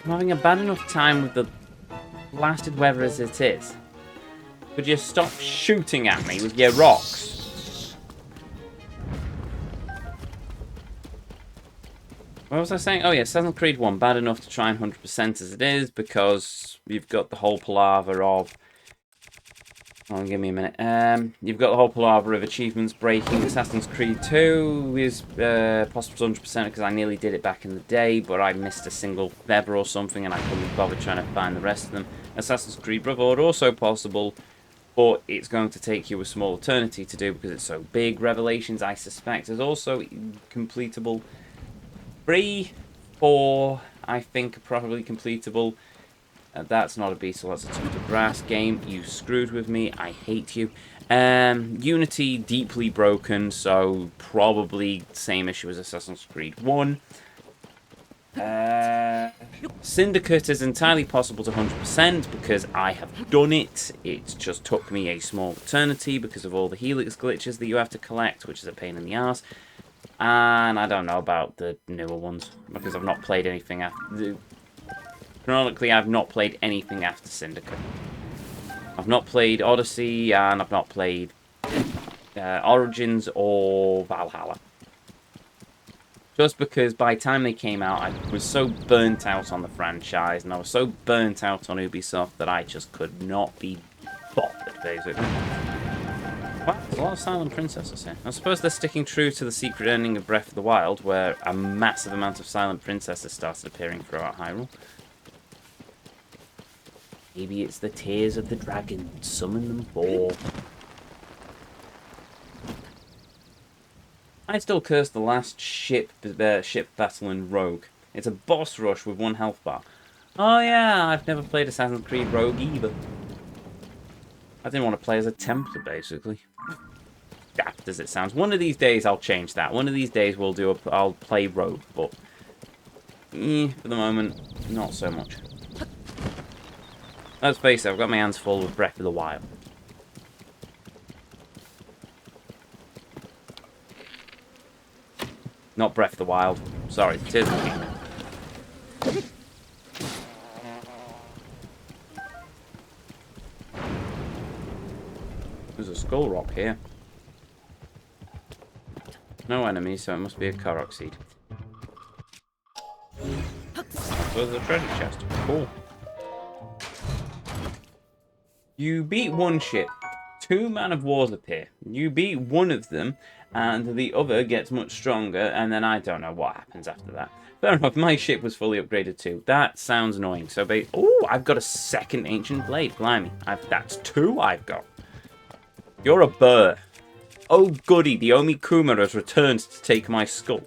I'm having a bad enough time with the blasted weather as it is. Could you stop shooting at me with your rocks? What was I saying? Oh yeah, Assassin's Creed 1, bad enough to try and 100% as it is, because you've got the whole palaver of... Oh, give me a minute. You've got the whole palaver of achievements breaking. Assassin's Creed 2 is possible 100% because I nearly did it back in the day, but I missed a single feather or something and I couldn't bother trying to find the rest of them. Assassin's Creed Brotherhood also possible, but it's going to take you a small eternity to do because it's so big. Revelations, I suspect, is also completable. 3, 4, I think, are probably completable. That's not a beetle, that's a tuft of grass game. You screwed with me, I hate you. Unity, deeply broken, so probably same issue as Assassin's Creed 1. Syndicate is entirely possible to 100% because I have done it. It just took me a small eternity because of all the helix glitches that you have to collect, which is a pain in the ass. And I don't know about the newer ones because I've not played anything after... Chronologically, I've not played anything after Syndicate. I've not played Odyssey, and I've not played Origins or Valhalla. Just because by the time they came out, I was so burnt out on the franchise, and I was so burnt out on Ubisoft that I just could not be bothered, basically. Wow, there's a lot of Silent Princesses here. I suppose they're sticking true to the secret ending of Breath of the Wild, where a massive amount of Silent Princesses started appearing throughout Hyrule. Maybe it's the tears of the dragon. Summon them for. I still curse the last ship battle in Rogue. It's a boss rush with 1 health bar. Oh yeah, I've never played Assassin's Creed Rogue either. I didn't want to play as a Templar, basically. Daft as it sounds. One of these days I'll change that. One of these days I'll play Rogue, but for the moment, not so much. Let's face it, I've got my hands full with Breath of the Wild. Not Breath of the Wild. Sorry, Tears of the Kingdom. There's a skull rock here. No enemies, so it must be a Korok seed. So there's a treasure chest. Cool. You beat 1 ship. 2 Man of Wars appear. You beat one of them, and the other gets much stronger, and then I don't know what happens after that. Fair enough, my ship was fully upgraded too. That sounds annoying. So, oh, I've got a 2nd Ancient Blade. Blimey. That's 2 I've got. You're a burr. Oh, goody. The Omi Kuma has returned to take my skull.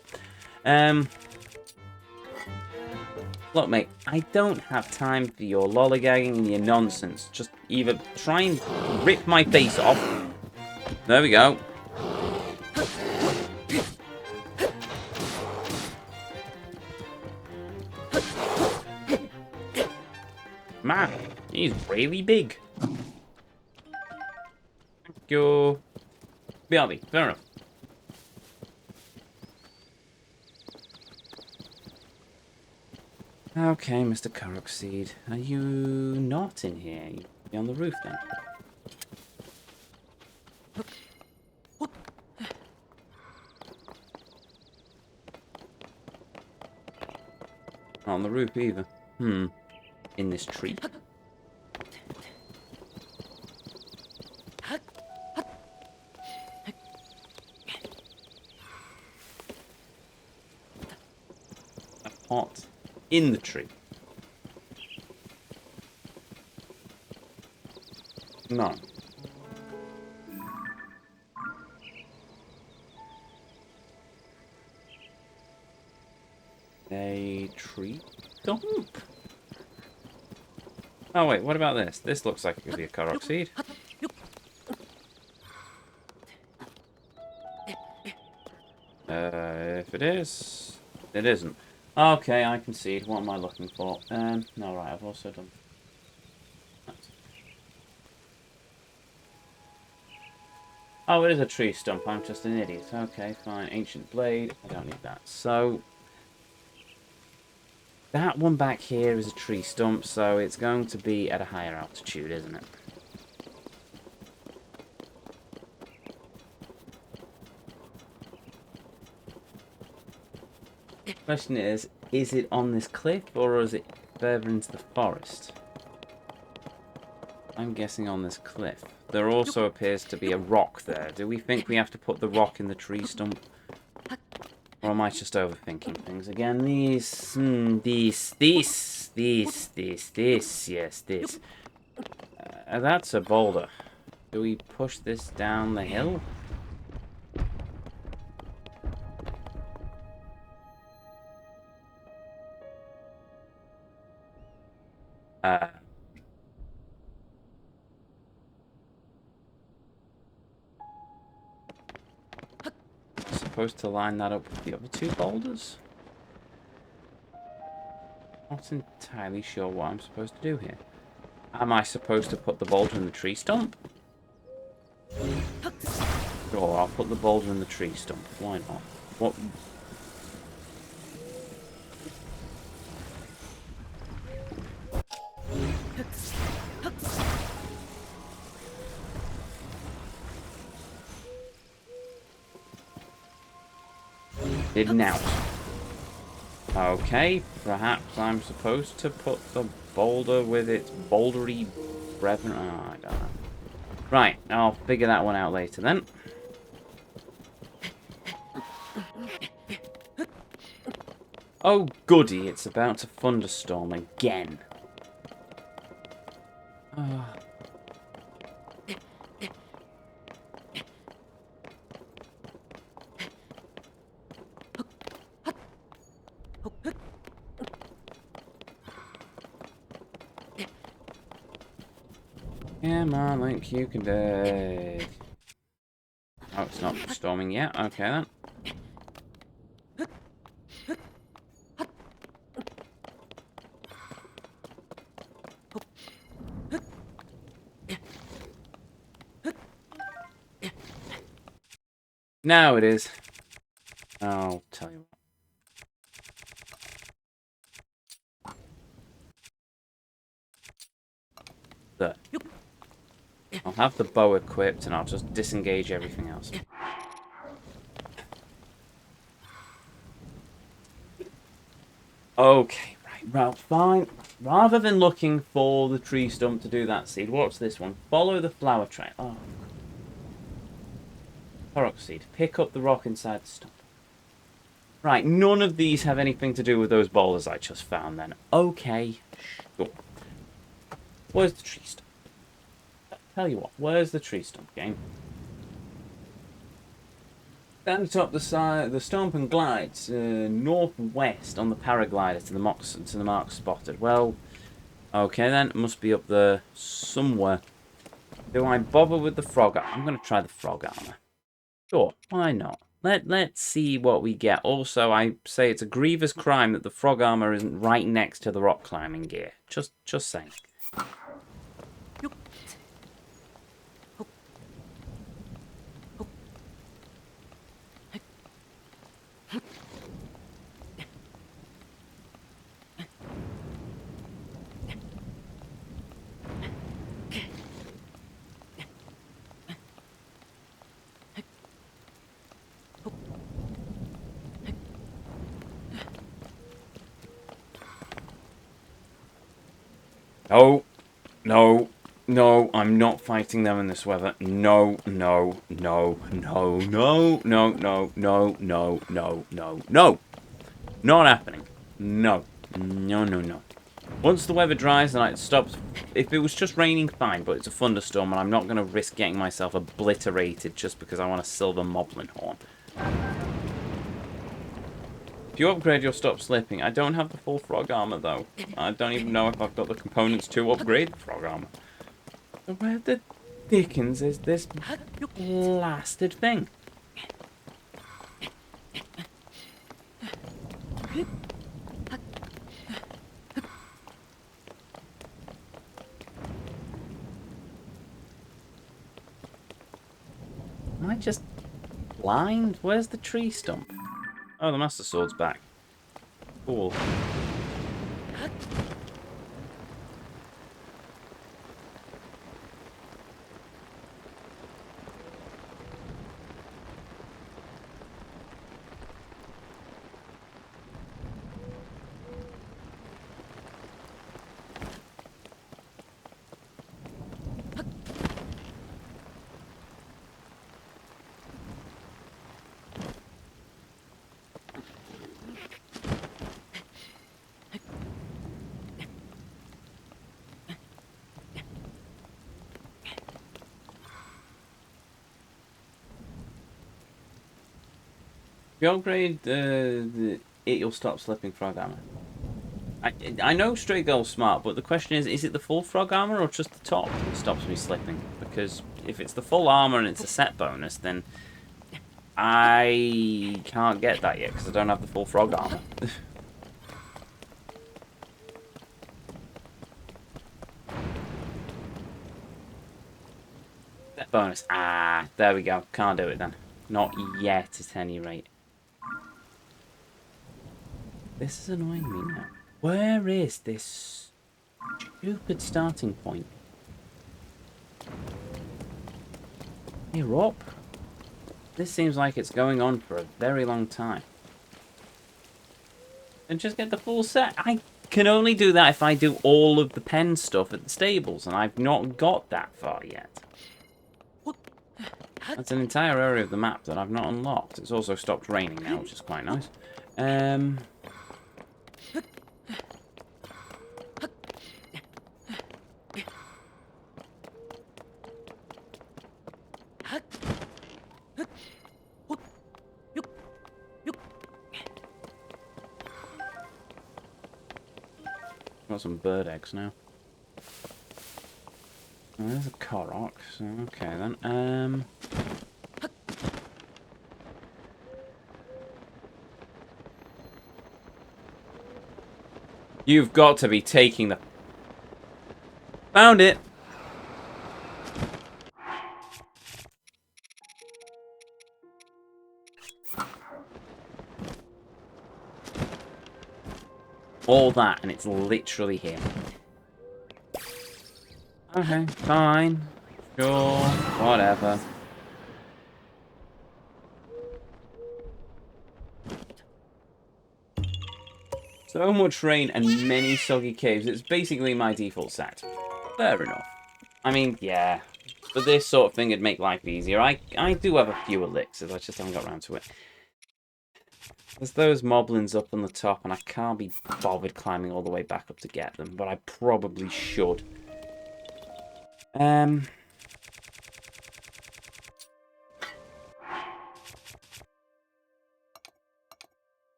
Look, mate, I don't have time for your lollygagging and your nonsense. Just either try and rip my face off. There we go. Man, he's really big. Thank you. BRB, fair enough. Okay, Mr. Korok Seed. Are you not in here? You on the roof then? Not on the roof either. In this tree. A pot in the tree. No. A tree stump. Oh wait, what about this? This looks like it could be a Korok seed. If it is, it isn't. Okay, I concede. What am I looking for? No, right, I've also done that. Oh, it is a tree stump. I'm just an idiot. Okay, fine. Ancient blade. I don't need that. So, that one back here is a tree stump, so it's going to be at a higher altitude, isn't it? Question is it on this cliff or is it further into the forest? I'm guessing on this cliff. There also appears to be a rock there. Do we think we have to put the rock in the tree stump? Or am I just overthinking things again? Yes, this. That's a boulder. Do we push this down the hill? Uh, Supposed to line that up with the other two boulders? Not entirely sure what I'm supposed to do here. Am I supposed to put the boulder in the tree stump? Sure, I'll put the boulder in the tree stump. Why not? What? Didn't out. Okay, perhaps I'm supposed to put the boulder with its bouldery brethren. Oh, I don't know. Right, I'll figure that one out later then. Oh goody, it's about to thunderstorm again. Oh. Come on, Link, you can do it. Oh, it's not storming yet. Okay then. Now it is. I'll tell you what. There. I'll have the bow equipped and I'll just disengage everything else. Okay, right, well, fine. Rather than looking for the tree stump to do that seed, what's this one? Follow the flower trail. Oh. Korok seed. Pick up the rock inside the stump. Right, none of these have anything to do with those boulders I just found then. Okay, sure. Where's the tree stump? Tell you what, where's the tree stump, game? Stand atop the stump and glides northwest on the paraglider to the mark spotted. Well, okay then, it must be up there somewhere. Do I bother with the frog armor? I'm going to try the frog armor. Sure, why not? Let's see what we get. Also, I say it's a grievous crime that the frog armor isn't right next to the rock climbing gear. Just saying. No, no, no, I'm not fighting them in this weather. No, no, no, no, no, no, no, no, no, no, no, no. Not happening. No. No, no, no. Once the weather dries and it stops, if it was just raining, fine, but it's a thunderstorm and I'm not going to risk getting myself obliterated just because I want a silver moblin horn. If you upgrade, you'll stop slipping. I don't have the full frog armor, though. I don't even know if I've got the components to upgrade the frog armor. So where the dickens is this blasted thing? I just blind? Where's the tree stump? Oh, the Master Sword's back. Cool. If you upgrade you'll stop slipping frog armor. I know Stray Girl's smart, but the question is it the full frog armor or just the top that stops me slipping? Because if it's the full armor and it's a set bonus, then I can't get that yet because I don't have the full frog armor. Set bonus. Ah, there we go. Can't do it then. Not yet, at any rate. This is annoying me now. Where is this stupid starting point? You're up. This seems like it's going on for a very long time. And just get the full set. I can only do that if I do all of the pen stuff at the stables, and I've not got that far yet. That's an entire area of the map that I've not unlocked. It's also stopped raining now, which is quite nice. Got some bird eggs now. Oh, there's a Korok, so okay then. You've got to be taking the... Found it! All that, and it's literally here. Okay, fine. Sure, whatever. So much rain and many soggy caves. It's basically my default set. Fair enough. I mean, yeah. For this sort of thing, it'd make life easier. I do have a few elixirs, I just haven't got around to it. There's those moblins up on the top, and I can't be bothered climbing all the way back up to get them, but I probably should.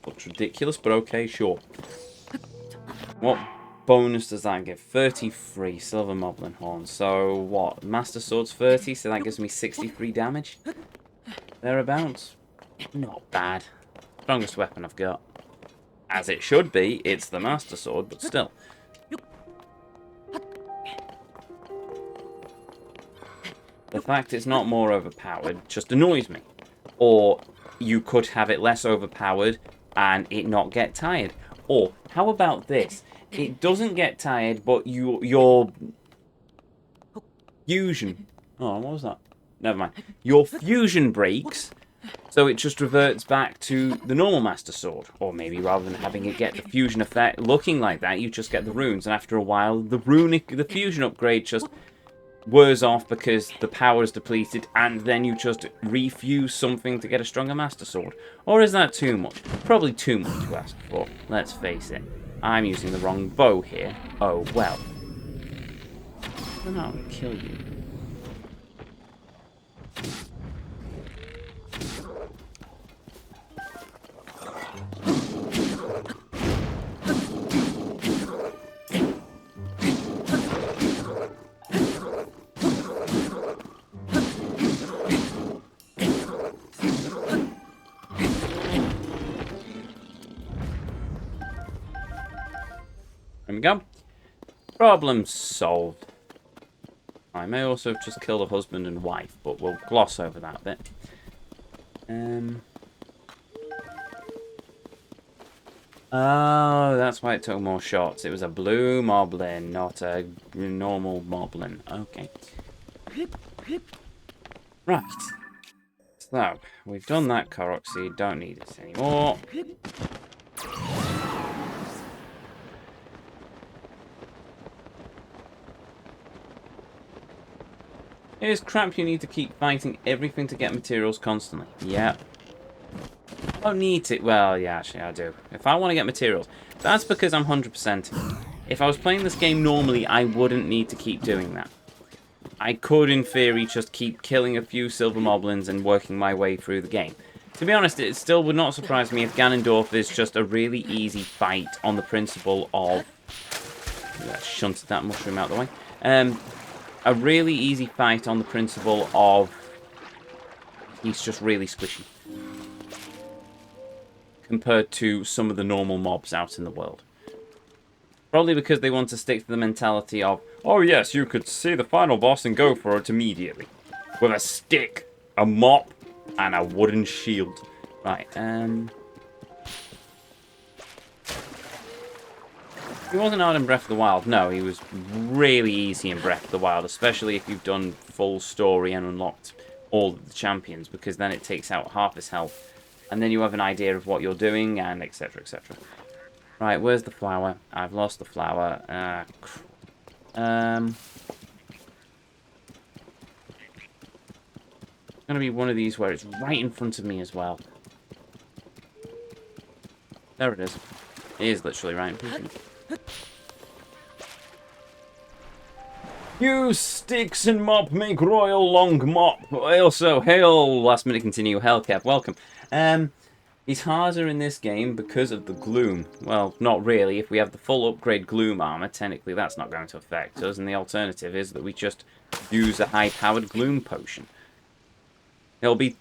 Looks ridiculous, but okay, sure. What bonus does that give? 33 silver moblin horns. So what? Master Sword's 30, so that gives me 63 damage. Thereabouts. Not bad. Strongest weapon I've got. As it should be, it's the Master Sword, but still. The fact it's not more overpowered just annoys me. Or you could have it less overpowered and it not get tired. Or, how about this? It doesn't get tired, but your fusion... Oh, what was that? Never mind. Your fusion breaks, so it just reverts back to the normal Master Sword. Or maybe rather than having it get the fusion effect looking like that, you just get the runes. And after a while, the fusion upgrade just wears off because the power is depleted, and then you just refuse something to get a stronger Master Sword. Or is that too much? Probably too much to ask for. Let's face it. I'm using the wrong bow here. Oh, well. Then I'll kill you. There we go. Problem solved. I may also have just killed a husband and wife, but we'll gloss over that bit. Oh, that's why it took more shots. It was a blue moblin, not a normal moblin. Okay. Right. So, we've done that Korok seed. Don't need it anymore. Here's crap you need to keep fighting everything to get materials constantly. Yeah. I don't need to. Well, yeah, actually, I do. If I want to get materials, that's because I'm 100%. If I was playing this game normally, I wouldn't need to keep doing that. I could, in theory, just keep killing a few silver moblins and working my way through the game. To be honest, it still would not surprise me if Ganondorf is just a really easy fight on the principle of... I shunted that mushroom out of the way. A really easy fight on the principle of... He's just really squishy. Compared to some of the normal mobs out in the world. Probably because they want to stick to the mentality of, oh yes, you could see the final boss and go for it immediately. With a stick, a mop, and a wooden shield. Right, He wasn't hard in Breath of the Wild. No, he was really easy in Breath of the Wild, especially if you've done full story and unlocked all of the champions, because then it takes out half his health. And then you have an idea of what you're doing, and etc, etc. Right, where's the flower? I've lost the flower. It's going to be one of these where it's right in front of me as well. There it is. It is literally right in front of me. Use sticks and mop, make royal long mop. Also, hail, last minute continue, Hellcap, welcome. He's harder in this game because of the gloom. Well, not really. If we have the full upgrade gloom armor, technically that's not going to affect us, and the alternative is that we just use a high-powered gloom potion. It'll be...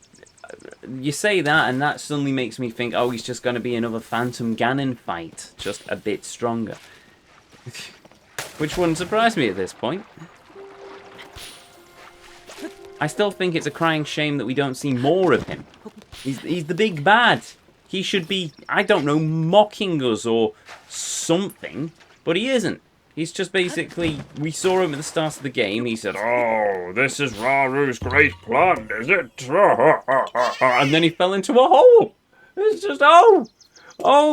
You say that, and that suddenly makes me think, oh, he's just going to be another Phantom Ganon fight, just a bit stronger. Which wouldn't surprise me at this point. I still think it's a crying shame that we don't see more of him. He's the big bad. He should be, I don't know, mocking us or something, but he isn't. He's just basically, we saw him at the start of the game, he said, oh, this is Raru's great plan, is it? And then he fell into a hole. It's just, oh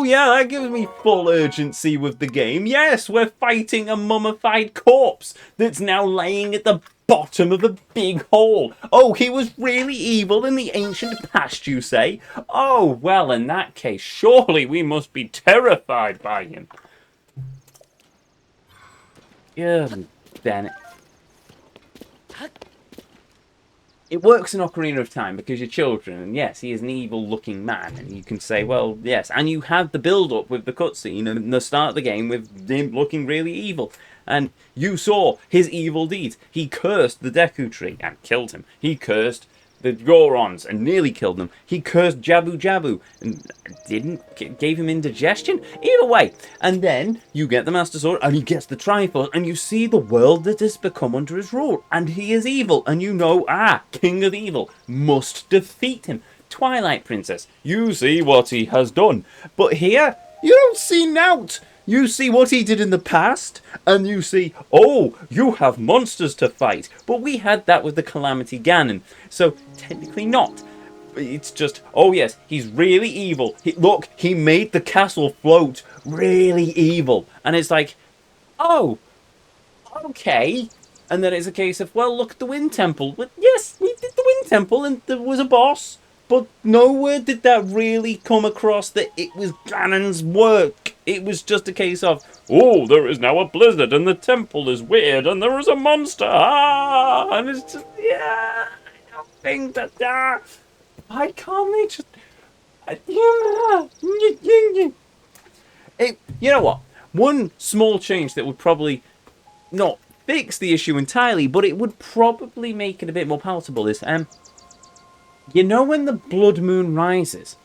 yeah, that gives me full urgency with the game. Yes, we're fighting a mummified corpse that's now laying at the bottom of a big hole. Oh, he was really evil in the ancient past, you say? Oh, well, in that case, surely we must be terrified by him. Yeah, damn it. It works in Ocarina of Time because you're children, and yes, he is an evil-looking man, and you can say, well, yes, and you have the build-up with the cutscene and the start of the game with him looking really evil, and you saw his evil deeds. He cursed the Deku Tree and killed him. He cursed the Gorons and nearly killed them. He cursed Jabu Jabu and gave him indigestion. Either way, and then you get the Master Sword and he gets the Triforce and you see the world that has become under his rule, and he is evil, and you know, King of Evil must defeat him. Twilight Princess, you see what he has done, but here you don't see nought. You see what he did in the past, and you see, oh, you have monsters to fight. But we had that with the Calamity Ganon, so technically not. It's just, oh yes, he's really evil. Look, he made the castle float. Really evil. And it's like, oh, okay. And then it's a case of, well, look at the Wind Temple. But yes, we did the Wind Temple, and there was a boss. But nowhere did that really come across that it was Ganon's work. It was just a case of, oh, there is now a blizzard and the temple is weird and there is a monster. And it's just, yeah, I don't think that, why can't they just, you know what? One small change that would probably not fix the issue entirely, but it would probably make it a bit more palatable is, you know when the blood moon rises,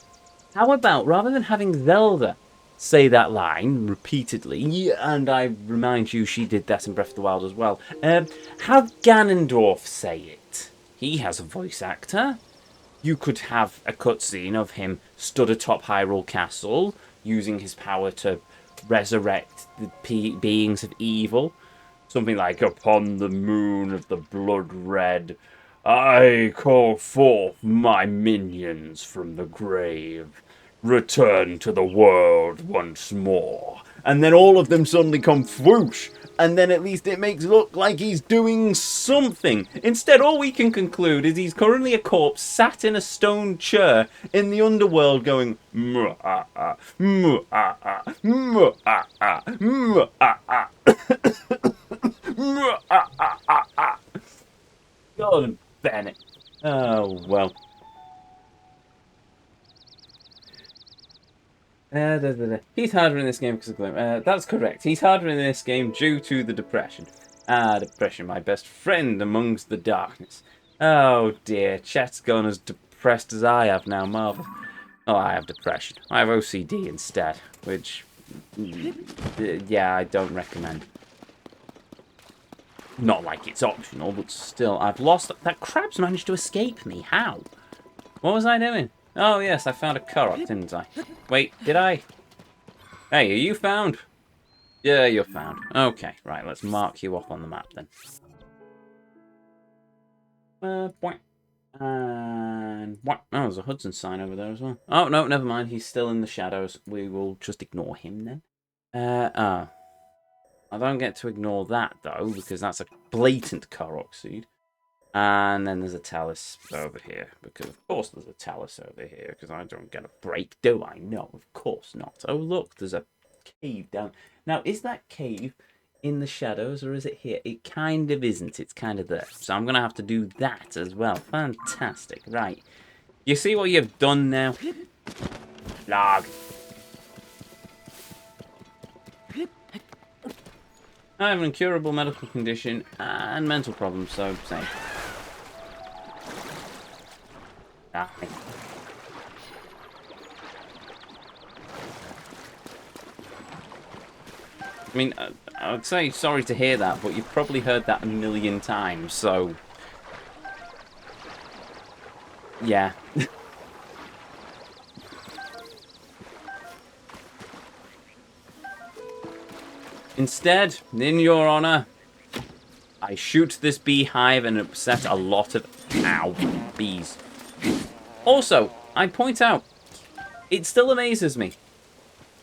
how about, rather than having Zelda say that line repeatedly, and I remind you she did that in Breath of the Wild as well. Have Ganondorf say it. He has a voice actor. You could have a cutscene of him stood atop Hyrule Castle, using his power to resurrect the beings of evil. Something like, upon the moon of the blood red, I call forth my minions from the grave. Return to the world once more. And then all of them suddenly come whoosh. And then at least it makes it look like he's doing something. Instead, all we can conclude is he's currently a corpse sat in a stone chair in the underworld going, "Muah-ah, muah-ah, muah-ah, muah-ah, muah-ah." God, Bennett. Oh, well. He's harder in this game because of Gloom. That's correct. He's harder in this game due to the depression. Depression, my best friend amongst the darkness. Oh dear, chat's gone as depressed as I have now, Marvel. Oh, I have depression. I have OCD instead, which, yeah, I don't recommend. Not like it's optional, but still, I've lost... That crab's managed to escape me. How? What was I doing? Oh, yes, I found a Korok, didn't I? Wait, did I? Hey, are you found? Yeah, you're found. Okay, right, let's mark you off on the map then. Point. And what? Oh, there's a Hudson sign over there as well. Oh, no, never mind. He's still in the shadows. We will just ignore him then. I don't get to ignore that, though, because that's a blatant Korok seed. And then there's a Talus over here, because of course there's a Talus over here, because I don't get a break, do I? No, of course not. Oh, look, there's a cave down. Now, is that cave in the shadows, or is it here? It kind of isn't. It's kind of there. So I'm going to have to do that as well. Fantastic. Right. You see what you've done now? Log. I have an incurable medical condition and mental problems, so same. Die. I mean, I would say sorry to hear that, but you've probably heard that a million times, so... yeah. Instead, in your honor, I shoot this beehive and upset a lot of... ow, bees. Also, I point out, it still amazes me.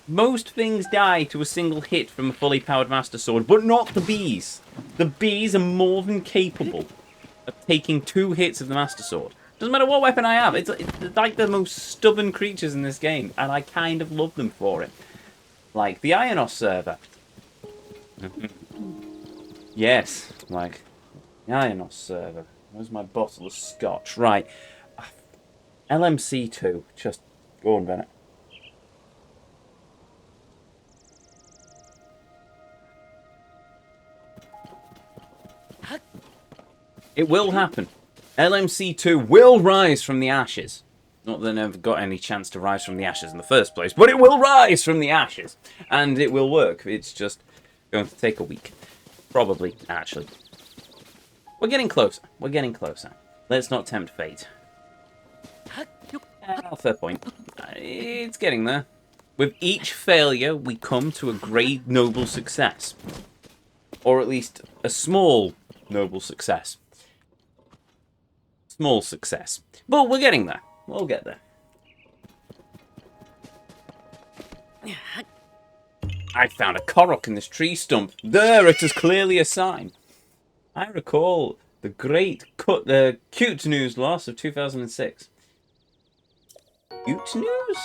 Most things die to a single hit from a fully powered Master Sword, but not the bees. The bees are more than capable of taking 2 hits of the Master Sword. Doesn't matter what weapon I have. It's like the most stubborn creatures in this game, and I kind of love them for it. Like the Ionos server. Yes, like the Ionos server. Where's my bottle of scotch? Right. LMC2. Just go on, Bennett. It will happen. LMC2 will rise from the ashes. Not that they never got any chance to rise from the ashes in the first place, but it will rise from the ashes. And it will work. It's just going to take a week. Probably, actually. We're getting closer. We're getting closer. Let's not tempt fate. Fair point. It's getting there. With each failure, we come to a great noble success. Or at least a small noble success. Small success. But we're getting there. We'll get there. I found a Korok in this tree stump. There, it is clearly a sign. I recall the great cute news loss of 2006. Cute news?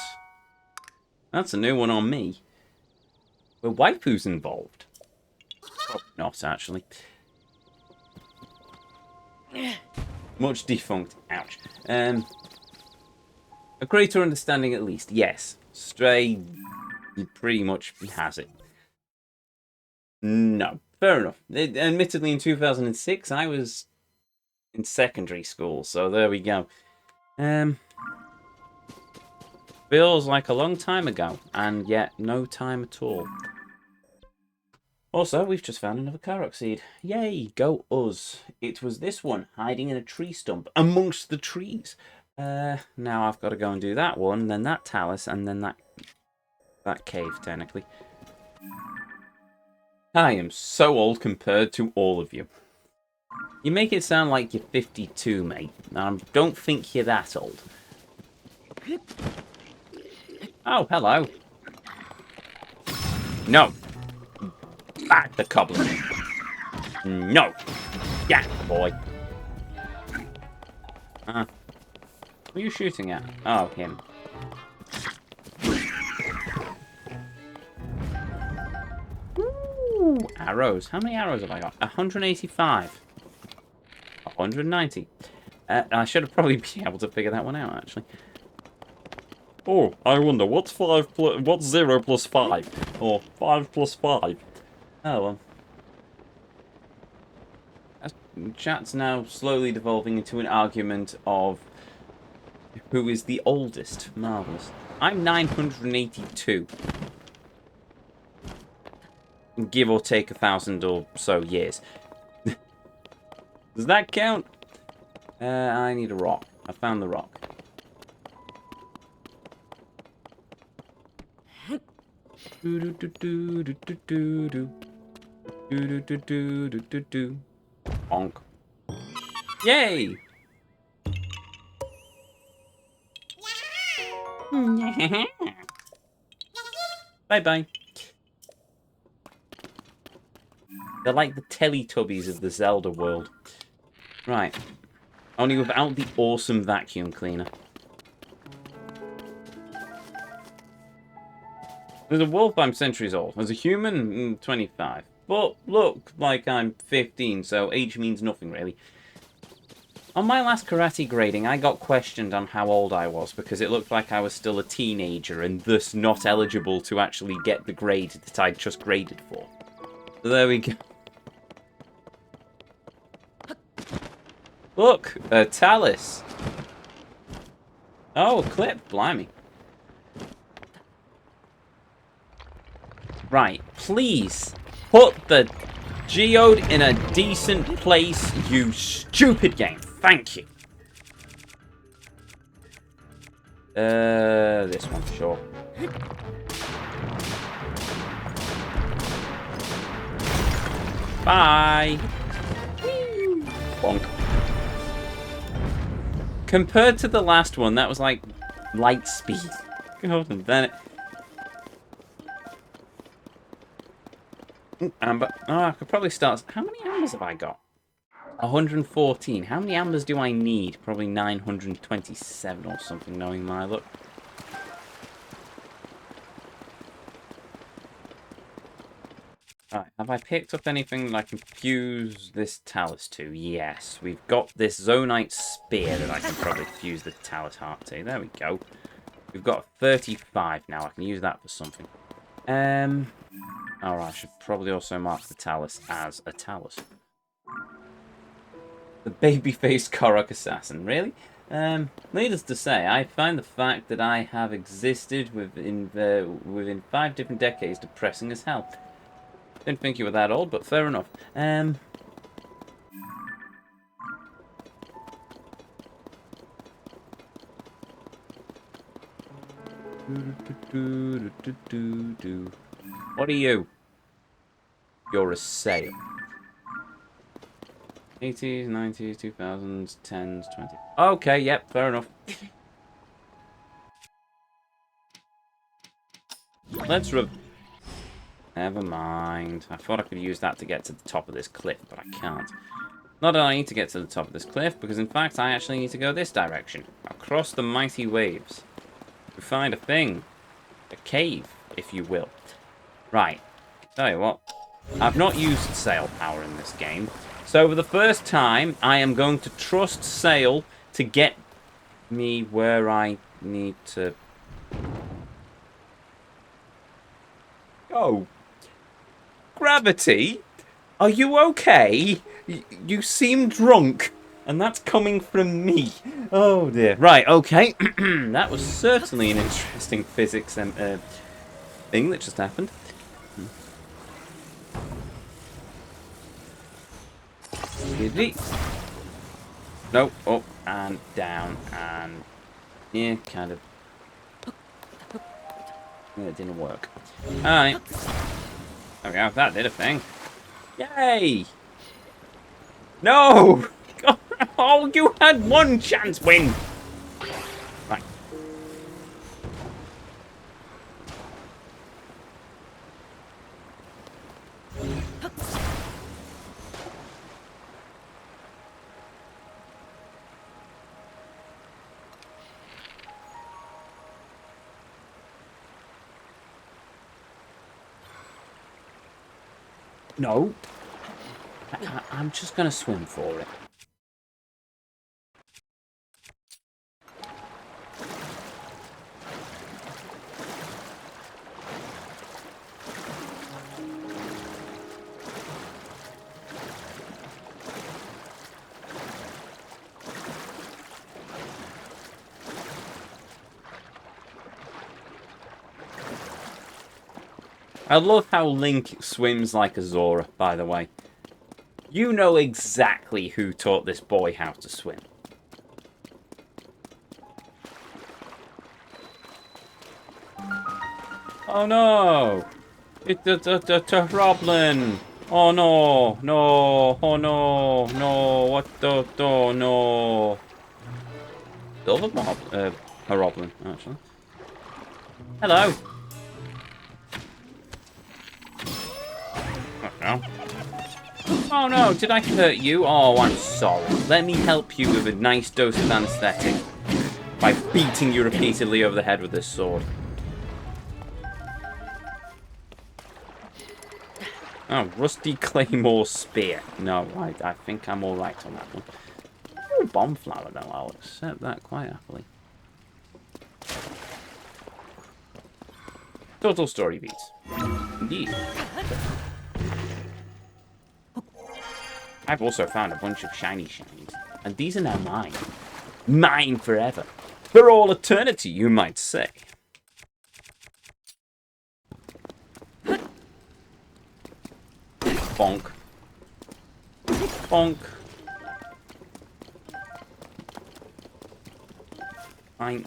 That's a new one on me. Were waifus involved? Probably not, actually. Much defunct. Ouch. A greater understanding at least. Yes. Stray pretty much has it. No. Fair enough. Admittedly, in 2006, I was in secondary school, so there we go. Feels like a long time ago, and yet no time at all. Also, we've just found another Korok seed. Yay, go us. It was this one, hiding in a tree stump, amongst the trees. Now I've got to go and do that one, then that talus, and then that cave, technically. I am so old compared to all of you. You make it sound like you're 52, mate. I don't think you're that old. Oh, hello. No. Back the cobbler. No. Yeah, boy. Who are you shooting at? Oh, him. Ooh, arrows. How many arrows have I got? 185. 190. I should have probably been able to figure that one out, actually. Oh, I wonder, what's 0 plus 5? Or 5 plus 5? Oh, well. Chat's now slowly devolving into an argument of who is the oldest. Marvellous. I'm 982. Give or take 1,000 or so years. Does that count? I need a rock. I found the rock. Bonk. Yay! Bye-bye. They're like the Teletubbies of the Zelda world. Right. Only without the awesome vacuum cleaner. There's a wolf, I'm centuries old. As a human, 25. But look like I'm 15, so age means nothing, really. On my last karate grading, I got questioned on how old I was because it looked like I was still a teenager and thus not eligible to actually get the grade that I'd just graded for. So there we go. Look, a talus. Oh, a clip, blimey. Right, please put the geode in a decent place, you stupid game. Thank you. This one, sure. Bye. Bonk. Compared to the last one, that was like light speed. God, and then it... Amber. Oh, I could probably start... How many ambers have I got? 114. How many ambers do I need? Probably 927 or something, knowing my luck. Right, have I picked up anything that I can fuse this talus to? Yes, we've got this zonite spear that I can probably fuse the talus heart to. There we go. We've got 35 now. I can use that for something. Alright, I should probably also mark the talus as a talus. The baby-faced Korok assassin, really? Needless to say, I find the fact that I have existed within 5 different decades depressing as hell. Didn't think you were that old, but fair enough. What are you? You're a sale. 80s, 90s, 2000s, 10s, 20s. Okay, yep, fair enough. Let's Never mind. I thought I could use that to get to the top of this cliff, but I can't. Not that I need to get to the top of this cliff, because in fact I actually need to go this direction. Across the mighty waves. To find a thing. A cave, if you will. Right. Tell you what. I've not used sail power in this game. So for the first time, I am going to trust sail to get me where I need to go. Gravity? Are you okay? You seem drunk. And that's coming from me. Oh dear. Right, okay. That was certainly an interesting physics thing that just happened. No, up and down and yeah, kind of. Yeah, it didn't work. Alright. Okay, that did a thing. Yay! No! Oh, you had one chance win! Right. No. I'm just gonna swim for it. I love how Link swims like a Zora, by the way. You know exactly who taught this boy how to swim. Oh no! It's a problem! Oh no! No! Oh no! No! What the? Oh no! Silver mob? Heroblin, actually. Hello! Oh no. Oh no, did I hurt you? Oh, I'm sorry. Let me help you with a nice dose of anesthetic by beating you repeatedly over the head with this sword. Oh, Rusty Claymore Spear. No, I think I'm alright on that one. Ooh, bomb flower though, I'll accept that quite happily. Total story beats. Indeed. I've also found a bunch of shiny shinies, and these are now mine. Mine forever. For all eternity, you might say. Bonk. Bonk. Mine.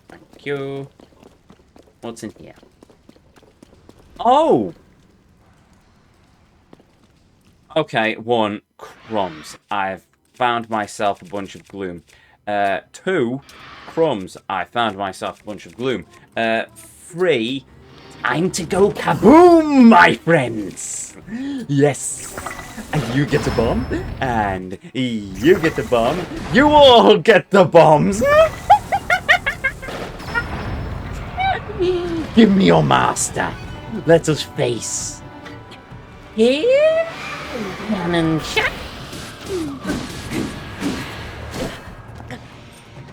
Thank you. What's in here? Oh! Okay, 1, crumbs. I've found myself a bunch of gloom. 2, crumbs. I found myself a bunch of gloom. 3, time to go kaboom, my friends! Yes! And you get a bomb, and you get the bomb. You all get the bombs! Give me your master. Let us face. Here? Cannon shot.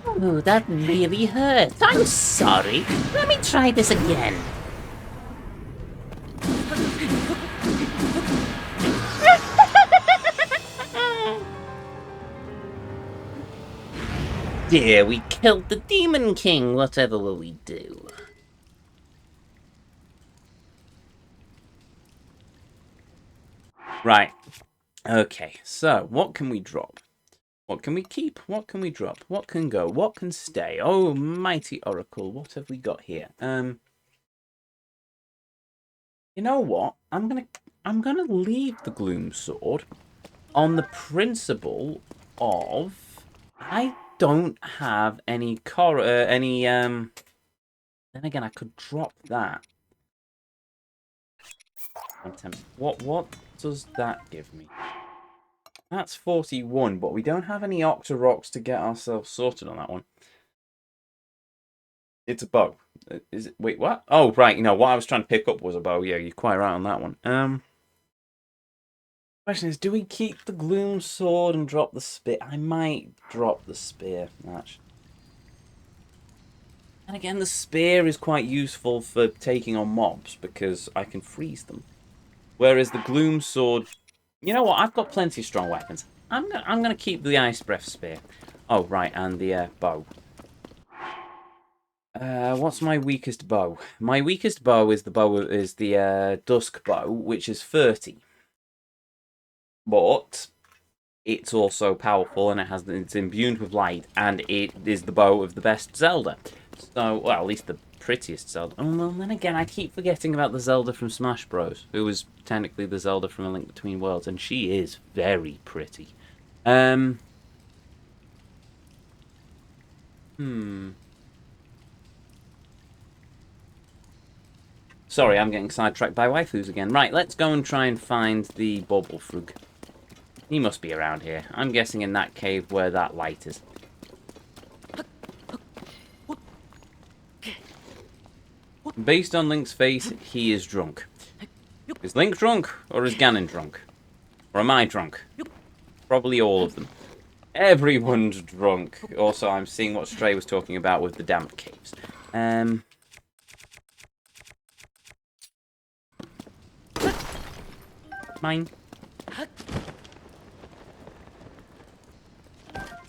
Oh, that really hurt. I'm sorry. Let me try this again. Dear, we killed the Demon King. Whatever will we do? Right. Okay, so what can we drop? What can we keep? What can we drop? What can go? What can stay? Oh, mighty Oracle, what have we got here? You know what? I'm gonna leave the Gloom Sword on the principle of I don't have any then again I could drop that. What does that give me? That's 41, but we don't have any Octoroks to get ourselves sorted on that one. It's a bow. Is it? Wait, what? Oh, right. You know, what I was trying to pick up was a bow. Yeah, you're quite right on that one. Question is, do we keep the Gloom Sword and drop the Spear? I might drop the Spear, actually. And again, the Spear is quite useful for taking on mobs because I can freeze them. Whereas the Gloom Sword... You know what? I've got plenty of strong weapons. I'm gonna keep the ice breath spear. Oh right, and the bow. What's my weakest bow? My weakest bow is the dusk bow, which is 30. But it's also powerful, and it's imbued with light, and it is the bow of the best Zelda. So, well, at least the prettiest Zelda. Oh, well, then again, I keep forgetting about the Zelda from Smash Bros, who was technically the Zelda from A Link Between Worlds, and she is very pretty. Hmm. Sorry, I'm getting sidetracked by waifus again. Right, let's go and try and find the Bobblefrug. He must be around here. I'm guessing in that cave where that light is. Based on Link's face, he is drunk. Is Link drunk, or is Ganon drunk? Or am I drunk? Probably all of them. Everyone's drunk. Also, I'm seeing what Stray was talking about with the damp caves. Mine.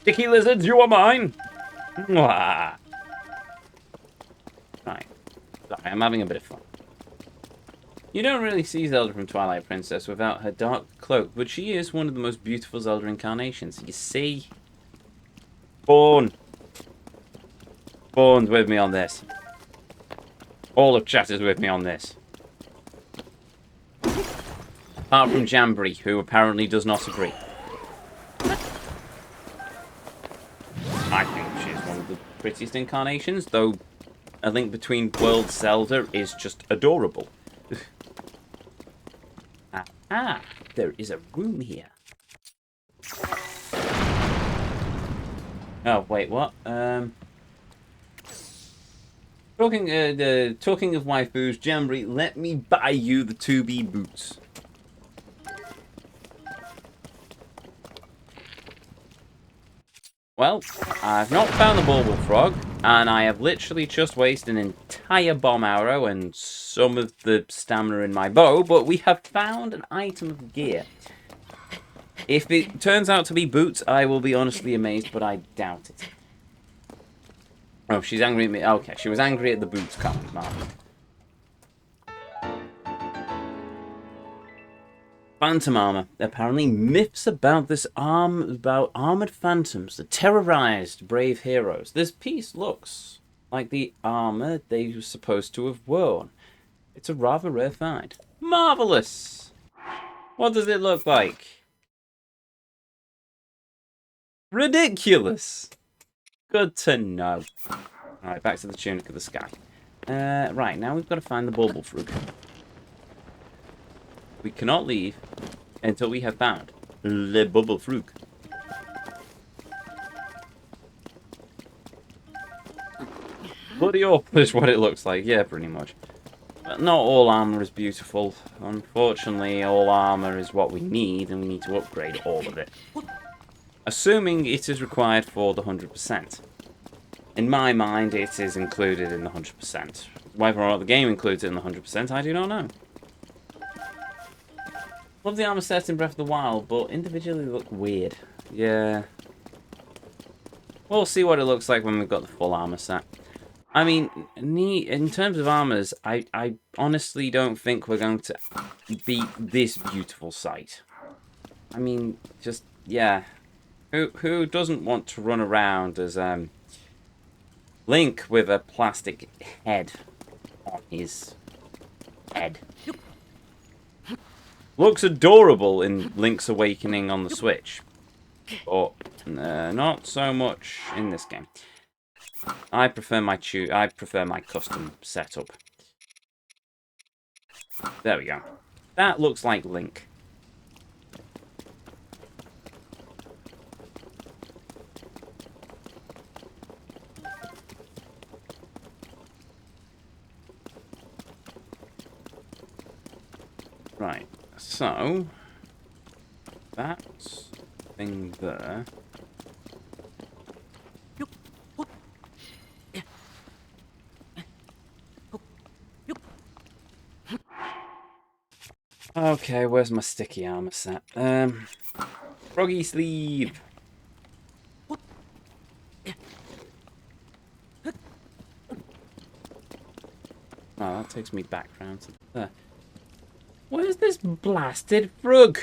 Sticky lizards, you are mine! Mwah. Right. Sorry, I'm having a bit of fun. You don't really see Zelda from Twilight Princess without her dark cloak, but she is one of the most beautiful Zelda incarnations. You see? Fawn. Fawn's with me on this. All of chat is with me on this. Apart from Jamboree, who apparently does not agree. I think she's one of the prettiest incarnations, though A Link Between Worlds Zelda is just adorable. There is a room here. Oh, wait, what? Talking of waifus, Jamboree, let me buy you the 2B boots. Well, I've not found the Bulbul Frog, and I have literally just wasted an entire bomb arrow and some of the stamina in my bow, but we have found an item of gear. If it turns out to be boots, I will be honestly amazed, but I doubt it. Oh, she's angry at me. Okay, she was angry at the boots comment, Mark. Phantom armor. Apparently, myths about this about armored phantoms that terrorized brave heroes. This piece looks like the armor they were supposed to have worn. It's a rather rare find. Marvelous! What does it look like? Ridiculous! Good to know. Alright, back to the Tunic of the Sky. Right, now we've got to find the Bobblefrug. We cannot leave until we have found Le Bobblefrug. Bloody awful is what it looks like. Yeah, pretty much. But not all armor is beautiful. Unfortunately, all armor is what we need, and we need to upgrade all of it. Assuming it is required for the 100%. In my mind, it is included in the 100%. Whether or not the game includes it in the 100%, I do not know. Love the armor set in Breath of the Wild, but individually they look weird. Yeah. We'll see what it looks like when we've got the full armor set. I mean, in terms of armors, I honestly don't think we're going to beat this beautiful sight. I mean, just, yeah. Who doesn't want to run around as Link with a plastic head on his head? Looks adorable in Link's Awakening on the Switch, but not so much in this game. I prefer my custom setup. There we go. That looks like Link. Right. So, that thing there. Okay, where's my sticky armor set? Froggy sleeve. Oh, that takes me back round to there. Where's this blasted frog?